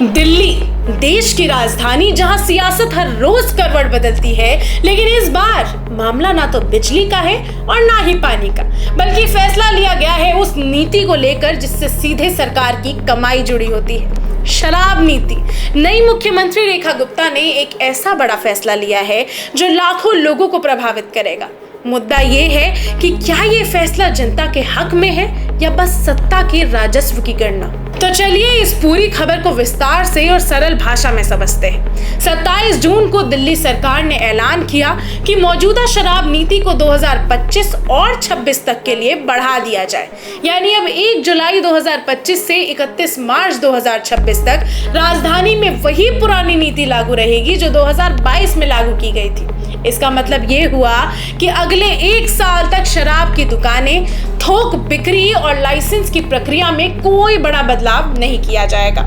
दिल्ली देश की राजधानी, जहां सियासत हर रोज करवट बदलती है, लेकिन इस बार मामला ना तो बिजली का है और ना ही पानी का, बल्कि फैसला लिया गया है उस नीति को लेकर जिससे सीधे सरकार की कमाई जुड़ी होती है, शराब नीति। नई मुख्यमंत्री रेखा गुप्ता ने एक ऐसा बड़ा फैसला लिया है जो लाखों लोगों को प्रभावित करेगा। मुद्दा ये है कि क्या ये फैसला जनता के हक में है या बस सत्ता के राजस्व की गणना। तो चलिए इस पूरी खबर को विस्तार से और सरल भाषा में समझते हैं। 27 जून को दिल्ली सरकार ने ऐलान किया कि मौजूदा शराब नीति को 2025 और 26 तक के लिए बढ़ा दिया जाए, यानी अब 1 जुलाई 2025 से 31 मार्च 2026 तक राजधानी में वही पुरानी नीति लागू रहेगी जो 2022 में लागू की गई थी। इसका मतलब ये हुआ कि अगले 1 साल तक शराब की दुकानें, थोक बिक्री और लाइसेंस की प्रक्रिया में कोई बड़ा बदलाव नहीं किया जाएगा।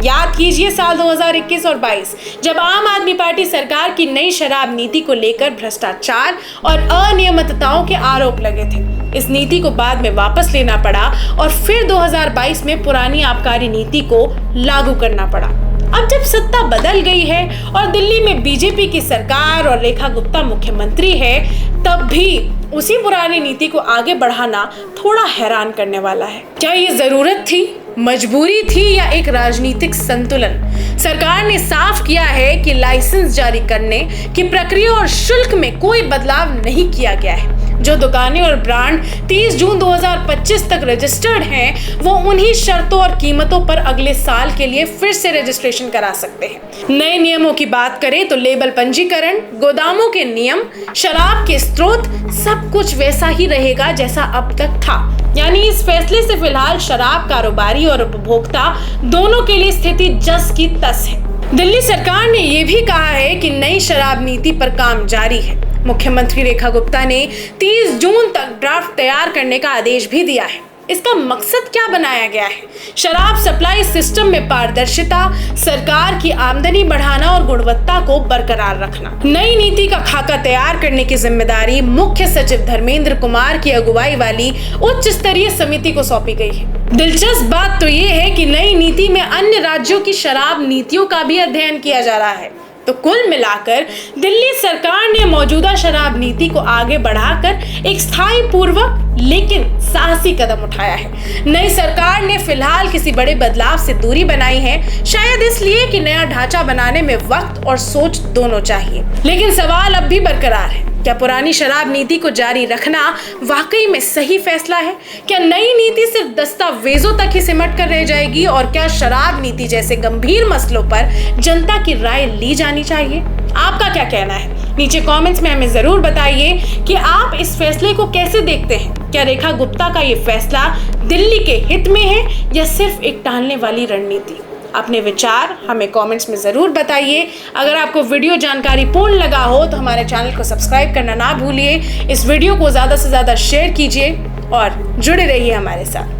याद कीजिए साल 2021 और 22 जब आम आदमी पार्टी सरकार की नई शराब नीति को लेकर भ्रष्टाचार और अनियमितताओं के आरोप लगे थे। इस नीति को बाद में वापस लेना पड़ा और फिर 2022 में पुरानी आबकारी नीति को लागू करना पड़ा। अब जब सत्ता बदल गई है और दिल्ली में बीजेपी की सरकार और रेखा गुप्ता मुख्यमंत्री है, तब भी उसी पुरानी नीति को आगे बढ़ाना थोड़ा हैरान करने वाला है। क्या ये जरूरत थी, मजबूरी थी या एक राजनीतिक संतुलन? सरकार ने साफ किया है कि लाइसेंस जारी करने की प्रक्रिया और शुल्क में कोई बदलाव नहीं किया गया है। जो दुकानें और ब्रांड 30 जून 2025 तक रजिस्टर्ड हैं, वो उन्हीं शर्तों और कीमतों पर अगले साल के लिए फिर से रजिस्ट्रेशन करा सकते हैं। नए नियमों की बात करें तो लेबल पंजीकरण, गोदामों के नियम, शराब के स्रोत, सब कुछ वैसा ही रहेगा जैसा अब तक था। यानी इस फैसले से फिलहाल शराब कारोबारी और उपभोक्ता दोनों के लिए स्थिति जस की तस है। दिल्ली सरकार ने यह भी कहा है कि नई शराब नीति पर काम जारी है। मुख्यमंत्री रेखा गुप्ता ने 30 जून तक ड्राफ्ट तैयार करने का आदेश भी दिया है। इसका मकसद क्या बनाया गया है? शराब सप्लाई सिस्टम में पारदर्शिता, सरकार की आमदनी बढ़ाना और गुणवत्ता को बरकरार रखना। नई नीति का खाका तैयार करने की जिम्मेदारी मुख्य सचिव धर्मेंद्र कुमार की अगुवाई वाली उच्च स्तरीय समिति को सौंपी गई है। दिलचस्प बात तो ये है कि नई नीति में अन्य राज्यों की शराब नीतियों का भी अध्ययन किया जा रहा है। तो कुल मिलाकर दिल्ली सरकार ने मौजूदा शराब नीति को आगे बढ़ाकर एक स्थायी पूर्वक लेकिन साहसी कदम उठाया है। नई सरकार ने फिलहाल किसी बड़े बदलाव से दूरी बनाई है, शायद इसलिए कि नया ढांचा बनाने में वक्त और सोच दोनों चाहिए। लेकिन सवाल अब भी बरकरार है, क्या पुरानी शराब नीति को जारी रखना वाकई में सही फैसला है? क्या नई नीति सिर्फ दस्तावेजों तक ही सिमट कर रह जाएगी और क्या शराब नीति जैसे गंभीर मसलों पर जनता की राय ली जानी चाहिए? आपका क्या कहना है? नीचे कमेंट्स में हमें जरूर बताइए कि आप इस फैसले को कैसे देखते हैं। क्या रेखा गुप्ता का ये फैसला दिल्ली के हित में है या सिर्फ एक टालने वाली रणनीति? अपने विचार हमें कमेंट्स में ज़रूर बताइए। अगर आपको वीडियो जानकारी पूर्ण लगा हो तो हमारे चैनल को सब्सक्राइब करना ना भूलिए। इस वीडियो को ज़्यादा से ज़्यादा शेयर कीजिए और जुड़े रहिए हमारे साथ।